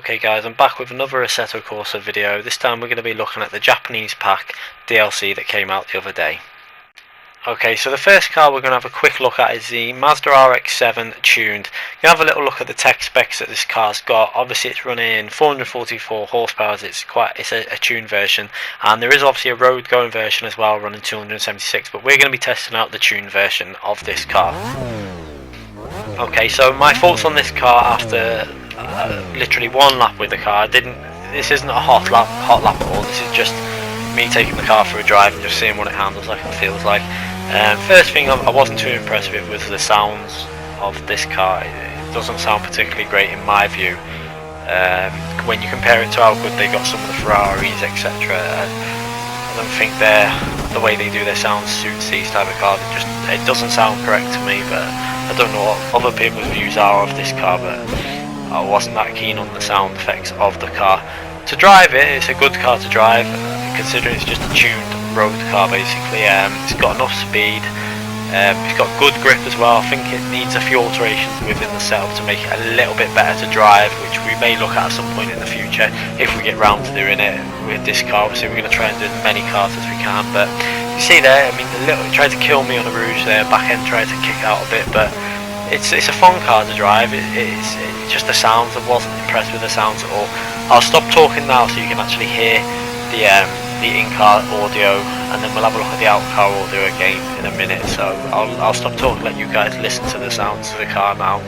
Okay guys, I'm back with another Assetto Corsa video. This time we're going to be looking at the Japanese pack DLC that came out the other day. Okay, so the first car we're going to have a quick look at is the Mazda RX-7 tuned. You can have a little look at the tech specs that this car's got. Obviously it's running 444 horsepower, it's a tuned version, and there is obviously a road going version as well running 276, but we're going to be testing out the tuned version of this car. Okay, so my thoughts on this car after literally one lap with the car. This isn't a hot lap at all. This is just me taking the car for a drive and just seeing what it handles like and feels like. First thing I wasn't too impressed with was the sounds of this car. It doesn't sound particularly great in my view. When you compare it to how good they got some of the Ferraris, etc. I don't think the way they do their sounds suits these type of cars. It doesn't sound correct to me, but I don't know what other people's views are of this car, but I wasn't that keen on the sound effects of the car. To drive it, it's a good car to drive, considering it's just a tuned road car basically. It's got enough speed, it's got good grip as well. I think it needs a few alterations within the setup to make it a little bit better to drive, which we may look at some point in the future if we get round to doing it with this car. Obviously we're going to try and do as many cars as we can, but you see there, I mean, it tried to kill me on the Rouge there, back end tried to kick out a bit, but it's a fun car to drive. It's just the sounds. I wasn't impressed with the sounds at all. I'll stop talking now so you can actually hear the in-car audio, and then we'll have a look at the out-car audio again in a minute. So I'll stop talking, let you guys listen to the sounds of the car now.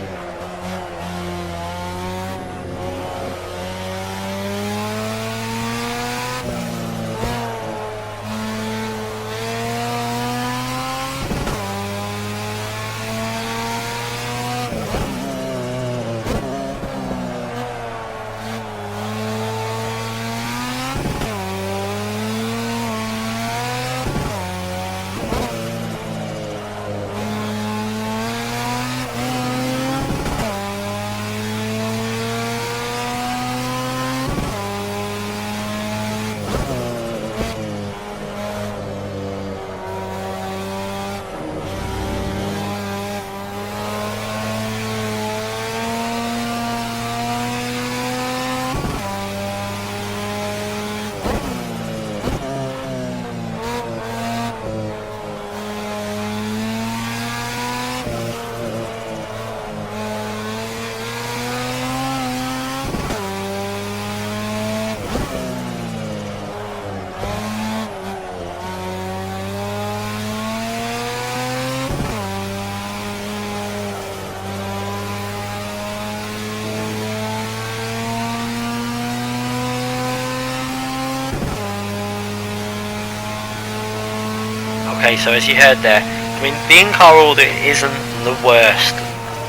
Okay, so as you heard there, I mean, the in-car audio isn't the worst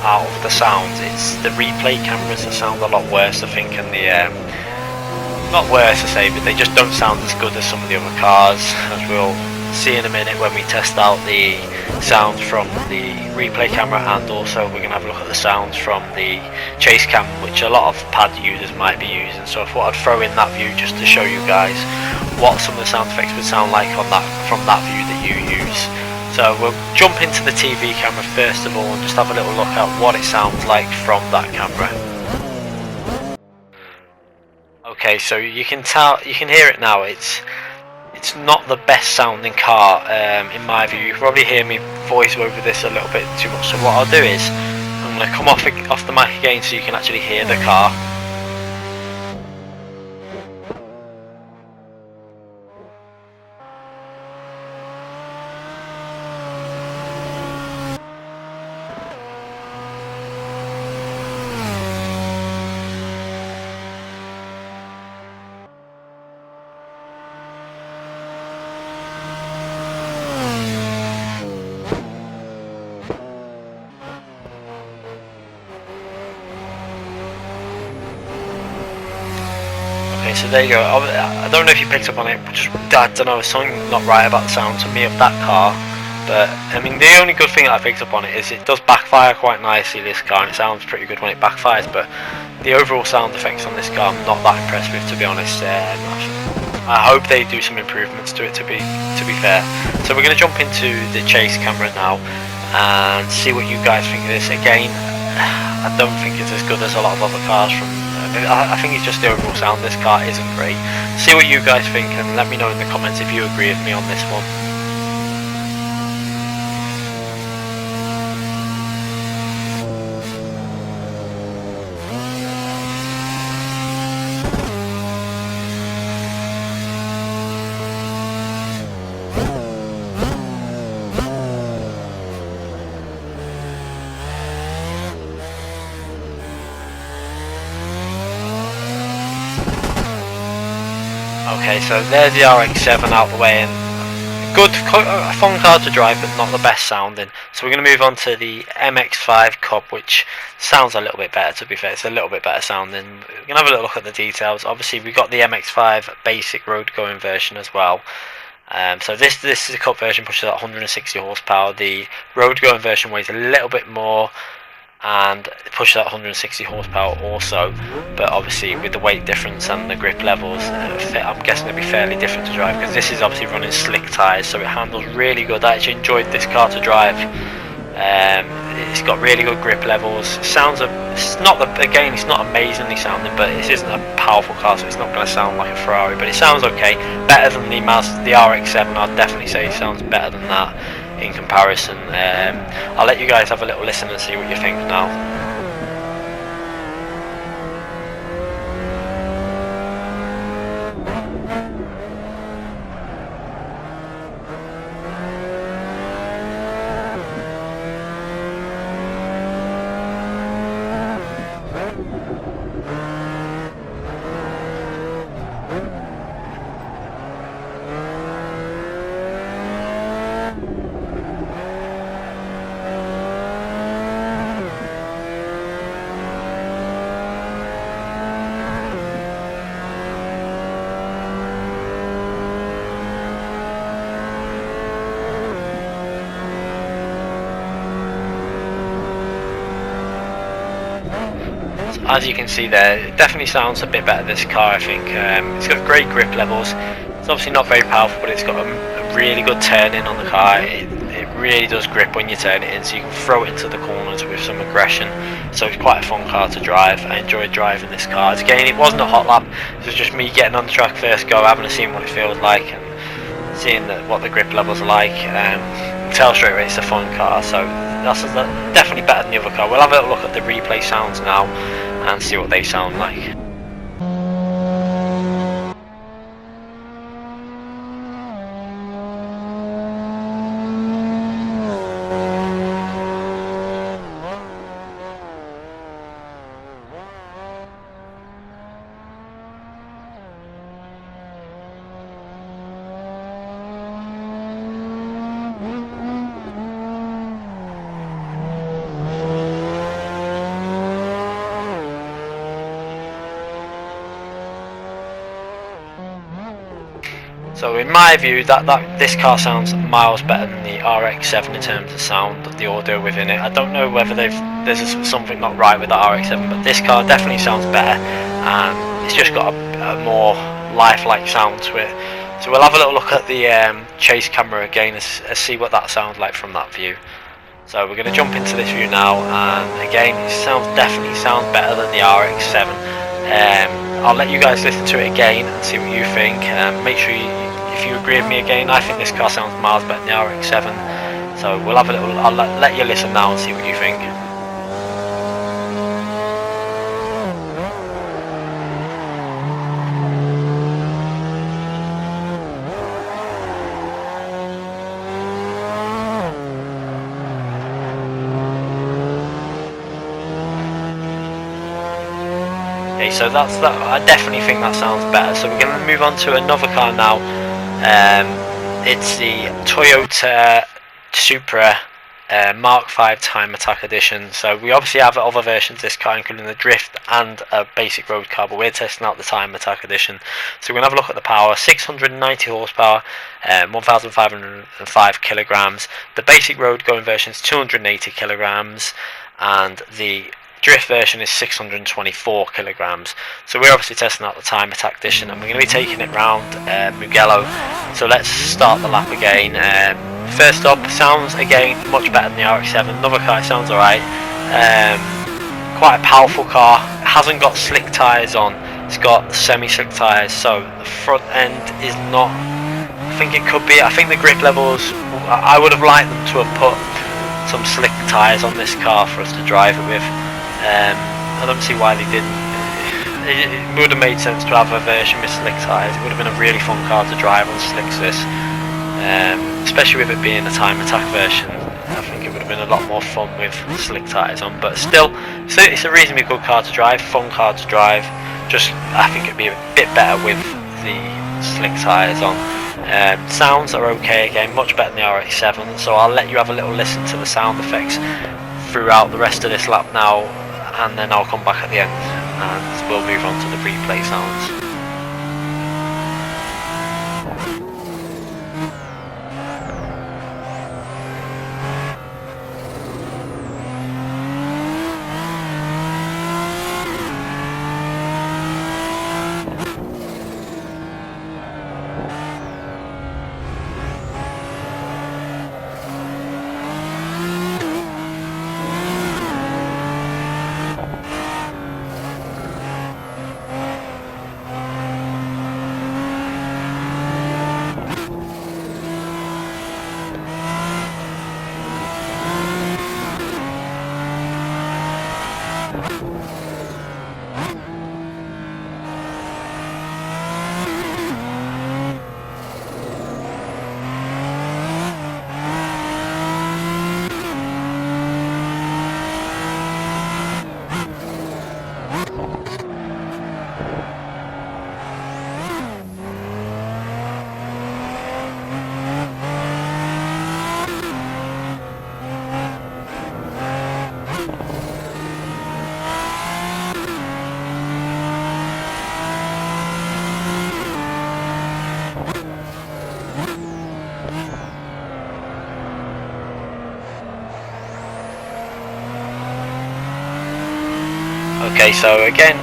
out of the sounds. It's the replay cameras that sound a lot worse, I think, and not worse to say, but they just don't sound as good as some of the other cars, as we'll see in a minute when we test out the sounds from the replay camera, and also we're going to have a look at the sounds from the chase cam, which a lot of pad users might be using. So I thought I'd throw in that view just to show you guys what some of the sound effects would sound like on from that view that you use. So we'll jump into the TV camera first of all and just have a little look at what it sounds like from that camera. Okay, so you can hear it now. It's not the best sounding car in my view. You can probably hear me voice over this a little bit too much. So what I'll do is I'm going to come off the mic again so you can actually hear the car. So there you go. I don't know if you picked up on it, I don't know, something not right about the sound to me of that car. But I mean, the only good thing that I picked up on it is it does backfire quite nicely, this car, and it sounds pretty good when it backfires. But the overall sound effects on this car I'm not that impressed with, to be honest. I hope they do some improvements to it, to be fair. So we're going to jump into the chase camera now and see what you guys think of this. Again, I don't think it's as good as a lot of other cars from I think it's just the overall sound. This car isn't great. See what you guys think and let me know in the comments if you agree with me on this one. Okay, so there's the RX-7 out the way, and good, a fun car to drive, but not the best sounding. So we're going to move on to the MX-5 Cup, which sounds a little bit better, to be fair. It's a little bit better sounding. We're going to have a little look at the details. Obviously, we've got the MX-5 basic road-going version as well. So this is the Cup version, pushes at 160 horsepower. The road-going version weighs a little bit more, and it pushes out 160 horsepower also, but obviously with the weight difference and the grip levels, I'm guessing it'll be fairly different to drive, because this is obviously running slick tyres, so it handles really good. I actually enjoyed this car to drive. It's got really good grip levels. It sounds it's not amazingly sounding, but it isn't a powerful car, so it's not going to sound like a Ferrari, but it sounds okay, better than the Mazda, the RX-7. I'd definitely say it sounds better than that in comparison. I'll let you guys have a little listen and see what you think now. As you can see there, it definitely sounds a bit better, this car, I think. It's got great grip levels. It's obviously not very powerful, but it's got a really good turn in on the car. It really does grip when you turn it in, so you can throw it into the corners with some aggression. So it's quite a fun car to drive. I enjoyed driving this car. Again, it wasn't a hot lap, it was just me getting on the track first go, having a see what it feels like and seeing what the grip levels are like. Tell straight away it's a fun car, so that's definitely better than the other car. We'll have a look at the replay sounds now and see what they sound like. So in my view, this car sounds miles better than the RX-7 in terms of sound, the audio within it. I don't know whether there's something not right with the RX-7, but this car definitely sounds better, and it's just got a more lifelike sound to it. So we'll have a little look at the chase camera again and see what that sounds like from that view. So we're going to jump into this view now, and again, it definitely sounds better than the RX-7. I'll let you guys listen to it again and see what you think. Make sure if you agree with me again, I think this car sounds miles better than the RX-7. So we'll have a little. I'll let you listen now and see what you think. Okay, so I definitely think that sounds better. So we're going to move on to another car now. It's the Toyota Supra Mark V Time Attack Edition. So we obviously have other versions of this car, including the Drift and a basic road car, but we're testing out the Time Attack Edition. So we're going to have a look at the power. 690 horsepower, 1,505 kilograms. The basic road going version is 280 kilograms, and the Drift version is 624 kilograms. So we're obviously testing out the Time Attack Edition, and we're going to be taking it round Mugello. So let's start the lap again. First up, sounds again much better than the RX-7. Another car, it sounds alright. quite a powerful car. It hasn't got slick tyres on, it's got semi-slick tyres, so the front end is not, I think it could be, I think the grip levels, I would have liked them to have put some slick tyres on this car for us to drive it with. I don't see why they didn't. It would have made sense to have a version with slick tyres. It would have been a really fun car to drive on slicks this, especially with it being a time attack version. I think it would have been a lot more fun with slick tyres on, but still, it's a reasonably good car to drive, fun car to drive. Just, I think it'd be a bit better with the slick tyres on. Sounds are okay again, much better than the RX-7, so I'll let you have a little listen to the sound effects throughout the rest of this lap now, and then I'll come back at the end and we'll move on to the replay sounds. Okay, so again,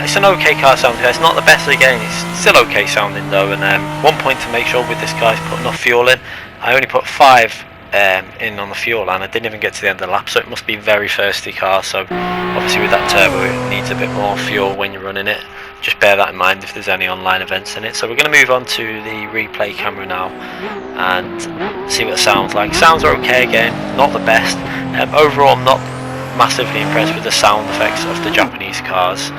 it's an okay car sounding. It's not the best again, it's still okay sounding though. And one point to make sure with this car is put enough fuel in. I only put 5 in on the fuel, and I didn't even get to the end of the lap, so it must be a very thirsty car. So obviously with that turbo it needs a bit more fuel when you're running it. Just bear that in mind if there's any online events in it. So we're going to move on to the replay camera now and see what it sounds like. Sounds are okay again, not the best. Overall I'm not massively impressed with the sound effects of the Japanese cars.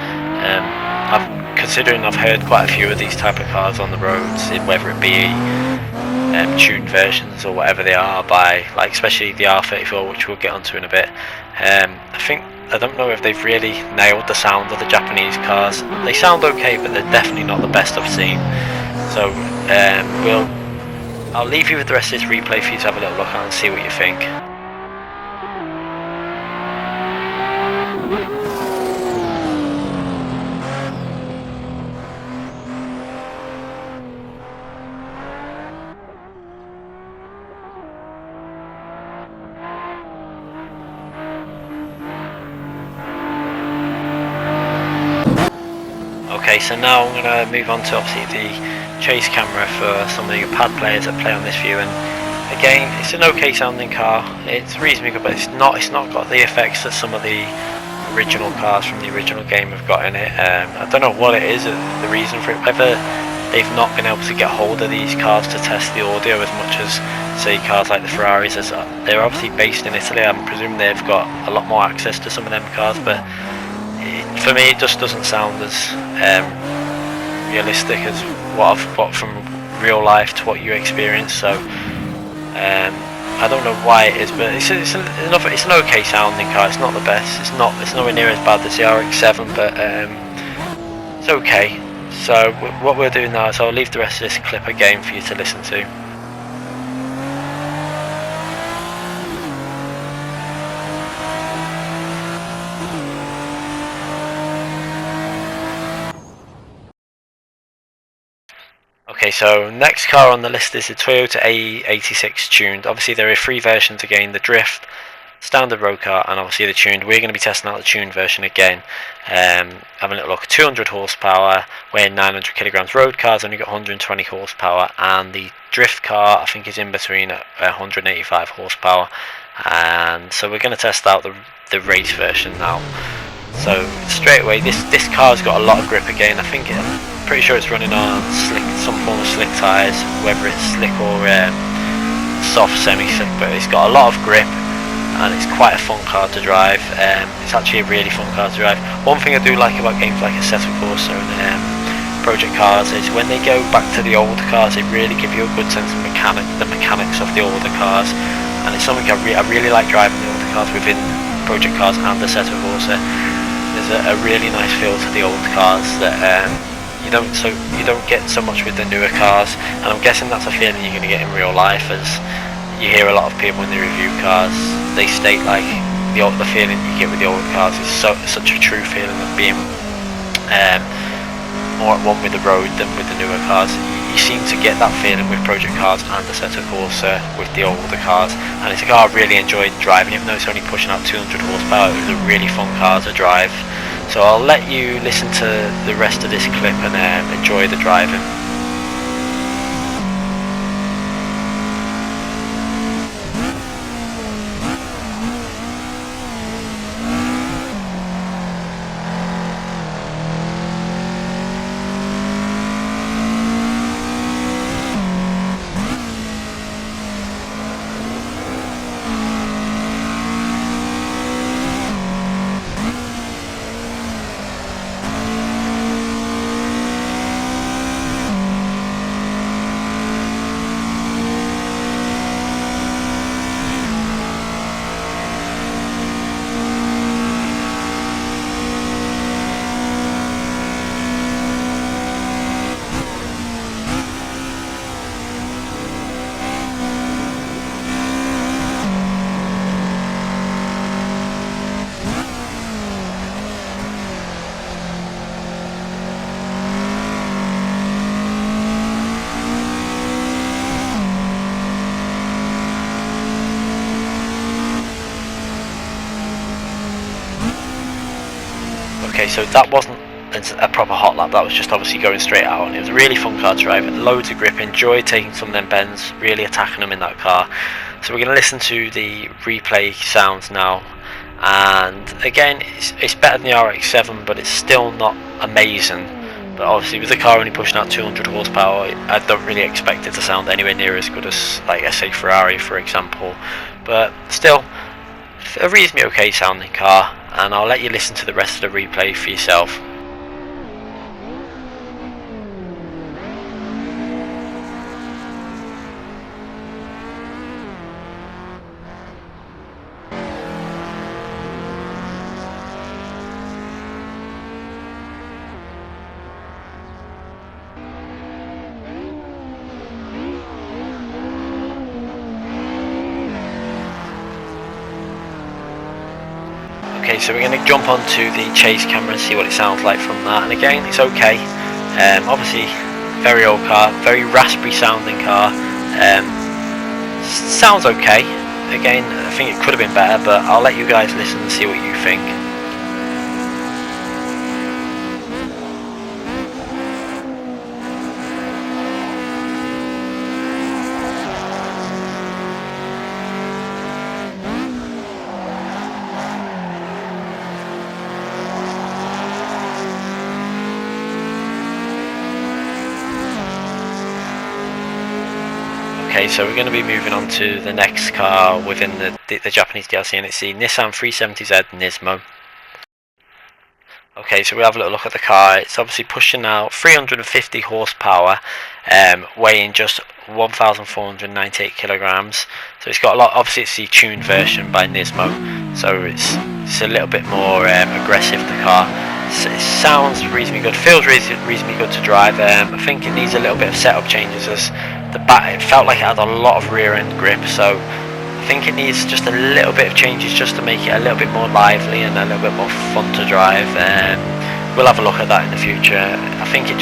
Considering I've heard quite a few of these type of cars on the roads, whether it be tuned versions or whatever they are, by like especially the R34, which we'll get onto in a bit. I don't know if they've really nailed the sound of the Japanese cars. They sound okay, but they're definitely not the best I've seen. So I'll leave you with the rest of this replay for you to have a little look at and see what you think. Okay, so now I'm going to move on to obviously the chase camera for some of your pad players that play on this view. And again, it's an okay sounding car. It's reasonably good, but it's not got the effects that some of the original cars from the original game have got in it. I don't know what it is, the reason for it, whether they've not been able to get hold of these cars to test the audio as much as say cars like the Ferraris. As they're obviously based in Italy, I presume they've got a lot more access to some of them cars, but for me it just doesn't sound as realistic as what I've got from real life to what you experience. So I don't know why it is, but it's an okay sounding car. It's not the best. It's nowhere near as bad as the RX-7, but it's okay. So what we'll do now is I'll leave the rest of this clip again for you to listen to. Okay, so next car on the list is the Toyota A86 tuned. Obviously there are 3 versions again, the Drift, standard road car, and obviously the tuned. We're going to be testing out the tuned version again. Having a little look, 200 horsepower, weighing 900 kilograms. Road car's only got 120 horsepower, and the Drift car I think is in between 185 horsepower. And so we're going to test out the race version now. So straight away, this car's got a lot of grip again. I'm pretty sure it's running on some form of slick tyres, whether it's slick or soft semi-slick, but it's got a lot of grip and it's quite a fun car to drive. It's actually a really fun car to drive. One thing I do like about games like Assetto Corsa and Project Cars is when they go back to the older cars, they really give you a good sense of the mechanics of the older cars, and it's something I really like driving the older cars within Project Cars and Assetto Corsa. There's a really nice feel to the old cars that you don't get so much with the newer cars, and I'm guessing that's a feeling you're going to get in real life, as you hear a lot of people when they review cars, they state like the feeling you get with the old cars is such a true feeling of being more at one with the road than with the newer cars. You seem to get that feeling with Project Cars and Assetto Corsa with the older cars, and it's a car I really enjoyed driving. Even though it's only pushing out 200 horsepower, it was a really fun car to drive. So I'll let you listen to the rest of this clip and enjoy the driving. Okay, so that wasn't a proper hot lap, that was just obviously going straight out, and it was a really fun car to drive, loads of grip, enjoyed taking some of them bends, really attacking them in that car. So we're going to listen to the replay sounds now, and again, it's better than the RX-7, but it's still not amazing. But obviously with the car only pushing out 200 horsepower, I don't really expect it to sound anywhere near as good as, like, say, Ferrari, for example. But still, a reasonably okay sounding car, and I'll let you listen to the rest of the replay for yourself. Okay, so we're going to jump onto the chase camera and see what it sounds like from that, and again, it's okay. Obviously, very old car, very raspy sounding car. Sounds okay. Again, I think it could have been better, but I'll let you guys listen and see what you think. Okay, so we're going to be moving on to the next car within the Japanese DLC, and it's the Nissan 370Z NISMO. Okay, so we'll have a little look at the car. It's obviously pushing out 350 horsepower, weighing just 1,498 kilograms. So it's got a lot. Obviously, it's the tuned version by NISMO, so it's a little bit more aggressive. The car. It sounds reasonably good, feels reasonably good to drive. I think it needs a little bit of setup changes, as it felt like it had a lot of rear end grip, so I think it needs just a little bit of changes just to make it a little bit more lively and a little bit more fun to drive. We'll have a look at that in the future. I think it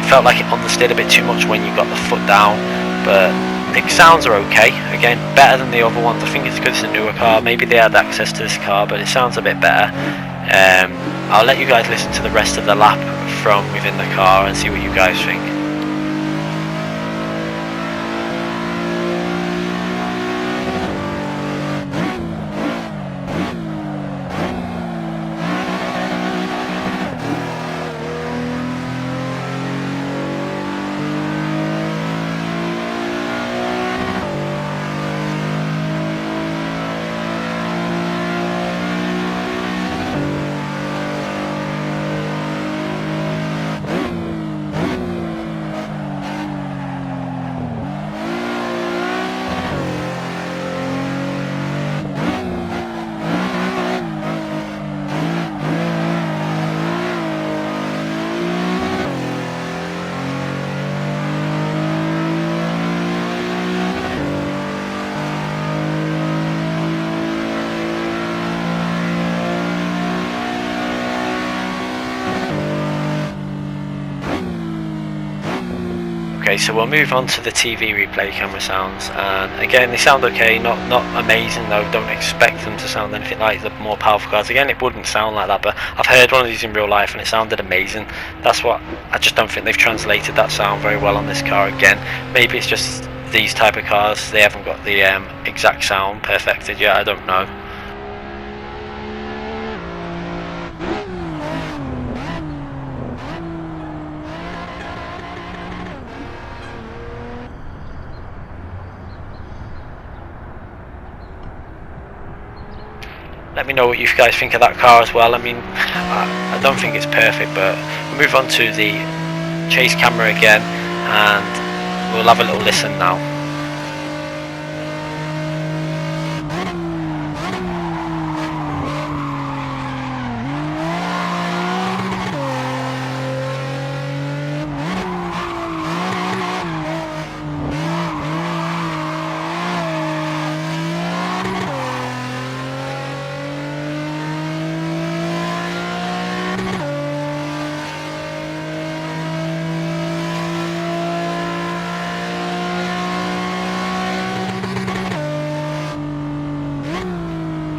felt like it understeered a bit too much when you got the foot down, but the sounds are okay. Again, better than the other ones. I think it's because it's a newer car. Maybe they had access to this car, but it sounds a bit better. I'll let you guys listen to the rest of the lap from within the car and see what you guys think. Okay, so we'll move on to the TV replay camera sounds, and again they sound okay, not amazing though. Don't expect them to sound anything like the more powerful cars. Again, it wouldn't sound like that, but I've heard one of these in real life and it sounded amazing. That's what I just don't think they've translated that sound very well on this car. Again, maybe it's just these type of cars, they haven't got the exact sound perfected yet, I don't know. Let me know what you guys think of that car as well. I mean, I don't think it's perfect, but we'll move on to the chase camera again and we'll have a little listen now.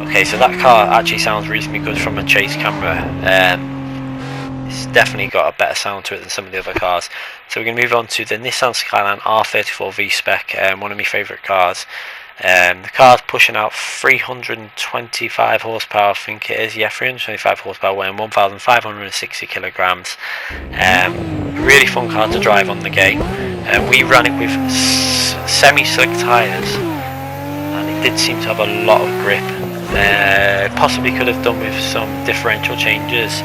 Okay, so that car actually sounds reasonably good from a chase camera. It's definitely got a better sound to it than some of the other cars. So we're going to move on to the Nissan Skyline R34 V-Spec, one of my favourite cars. The car's pushing out 325 horsepower, I think it is, yeah, 325 horsepower, weighing 1,560 kilograms. Really fun car to drive on the game. We ran it with semi-slick tyres, and it did seem to have a lot of grip. Possibly could have done with some differential changes,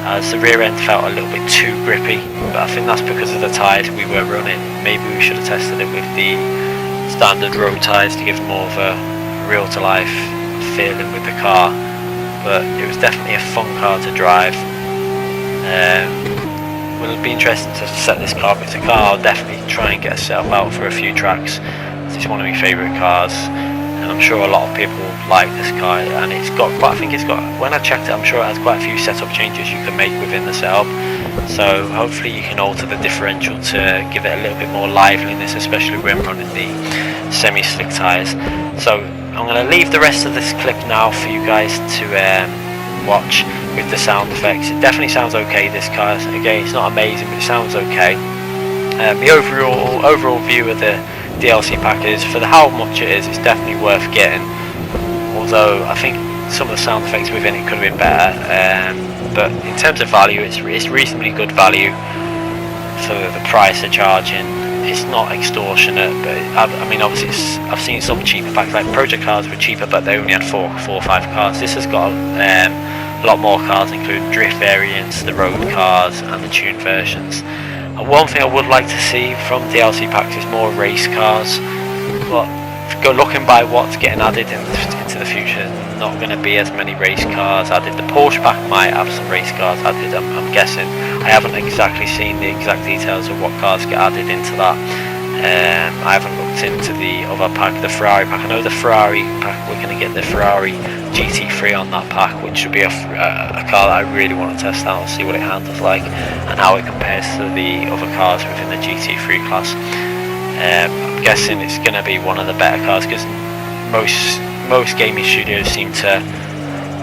as the rear end felt a little bit too grippy, but I think that's because of the tyres we were running. Maybe we should have tested it with the standard road tyres to give more of a real to life feeling with the car, but it was definitely a fun car to drive. Will be interesting to set this car up. It's a car I'll definitely try and get a setup out for a few tracks. It's one of my favourite cars, and I'm sure a lot of people like this car, and it's got quite, I think it's got, when I checked it, I'm sure it has quite a few setup changes you can make within the setup, so hopefully you can alter the differential to give it a little bit more liveliness, especially when running the semi-slick tyres. So I'm going to leave the rest of this clip now for you guys to watch with the sound effects. It definitely sounds okay, this car. Again, it's not amazing, but it sounds okay. The overall view of the DLC pack is, for how much it is, it's definitely worth getting, although I think some of the sound effects within it could have been better, but in terms of value, it's reasonably good value for the price they're charging. It's not extortionate, but I mean, obviously I've seen some cheaper packs, like project cars were cheaper, but they only had four or five cars. This has got a lot more cars, including drift variants, the road cars and the tuned versions. One thing I would like to see from DLC packs is more race cars, but go looking by what's getting added into the future, there's not going to be as many race cars added. The Porsche pack might have some race cars added, I'm guessing. I haven't exactly seen the exact details of what cars get added into that. I haven't looked into the other pack, the Ferrari pack. I know the Ferrari pack, we're going to get the Ferrari GT3 on that pack, which should be a car that I really want to test out and see what it handles like and how it compares to the other cars within the GT3 class. I'm guessing it's going to be one of the better cars, because most gaming studios seem to,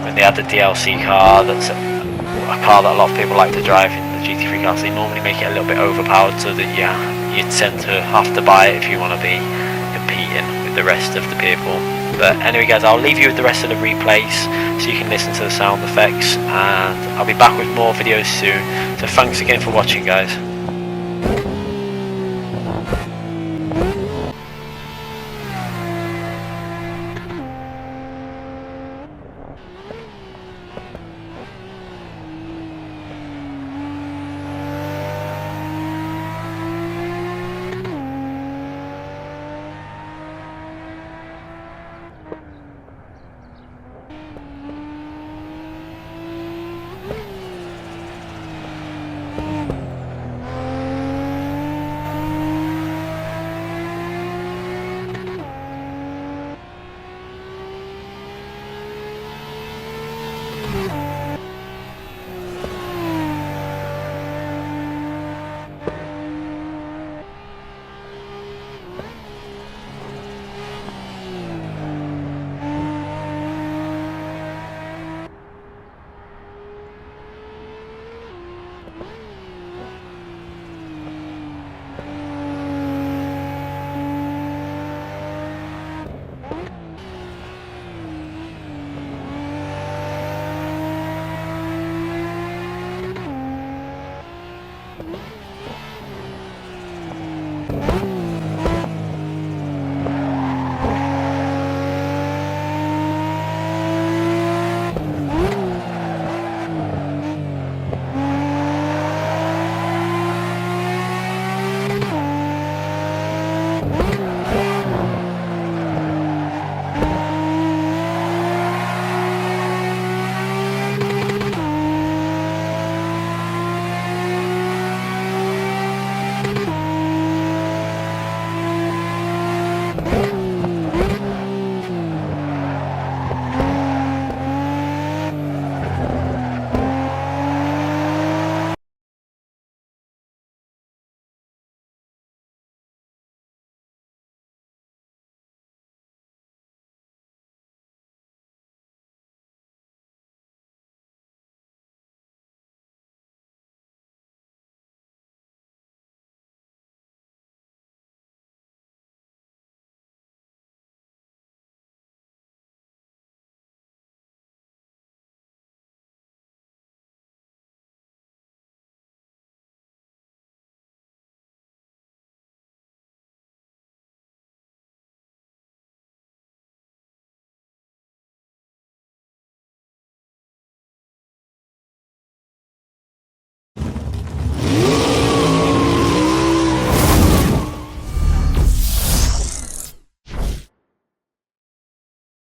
when they add the DLC car, that's a car that a lot of people like to drive in the GT3 class, they normally make it a little bit overpowered, so that you tend to have to buy it if you want to be competing with the rest of the people. But anyway guys, I'll leave you with the rest of the replays so you can listen to the sound effects, and I'll be back with more videos soon. So thanks again for watching, guys.